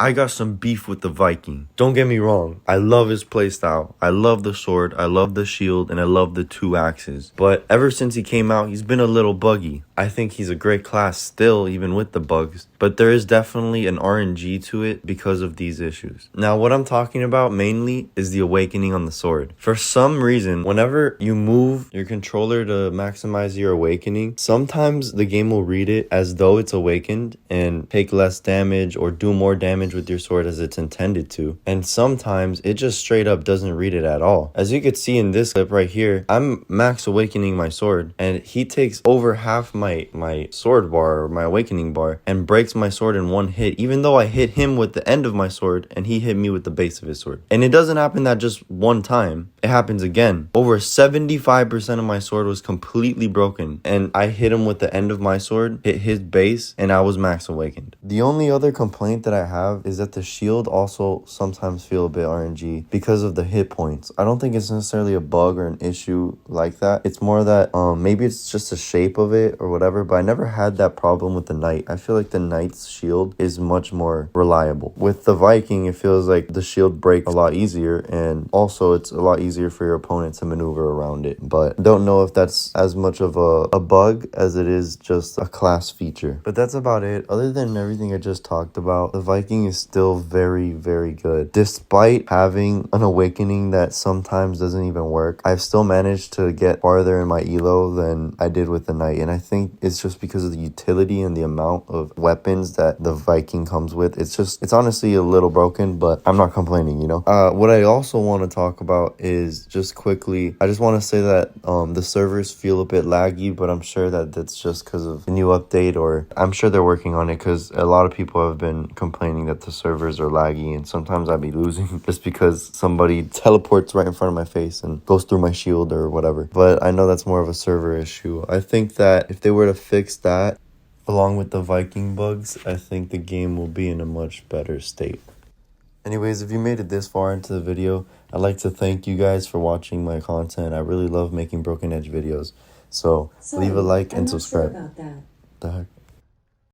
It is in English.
I got some beef with the Viking. Don't get me wrong, I love his playstyle. I love the sword, I love the shield, and I love the 2 axes. But ever since he came out, he's been a little buggy. I think he's a great class still, even with the bugs. But there is definitely an RNG to it because of these issues. Now, what I'm talking about mainly is the awakening on the sword. For some reason, whenever you move your controller to maximize your awakening, sometimes the game will read it as though it's awakened and take less damage or do more damage with your sword as it's intended to. And sometimes it just straight up doesn't read it at all. As you could see in this clip right here, I'm max awakening my sword and he takes over half my sword bar or my awakening bar and breaks my sword in one hit, even though I hit him with the end of my sword and he hit me with the base of his sword. And it doesn't happen that just one time. It happens again. Over 75% of my sword was completely broken and I hit him with the end of my sword, hit his base, and I was max awakened. The only other complaint that I have is that the shield also sometimes feel a bit RNG because of the hit points. I don't think it's necessarily a bug or an issue like that. It's more that maybe it's just the shape of it or whatever, but I never had that problem with the knight. I feel like the knight's shield is much more reliable. With the Viking, it feels like the shield breaks a lot easier, and also it's a lot easier for your opponent to maneuver around it. But I don't know if that's as much of a bug as it is just a class feature. But that's about it. Other than everything I just talked about, the Viking is still very, very good. Despite having an awakening that sometimes doesn't even work, I've still managed to get farther in my elo than I did with the knight. And I think it's just because of the utility and the amount of weapons that the Viking comes with. It's honestly a little broken, but I'm not complaining, you know? What I also want to talk about is just quickly, I just want to say that the servers feel a bit laggy, but I'm sure that that's just because of the new update, or I'm sure they're working on it because a lot of people have been complaining that the servers are laggy and sometimes I'd be losing just because somebody teleports right in front of my face and goes through my shield or whatever. But I know that's more of a server issue. I think that if they were to fix that along with the Viking bugs, I think the game will be in a much better state. Anyways, if you made it this far into the video, I'd like to thank you guys for watching my content. I really love making Broken Edge videos. So leave a like and subscribe. Not sure about that. The heck?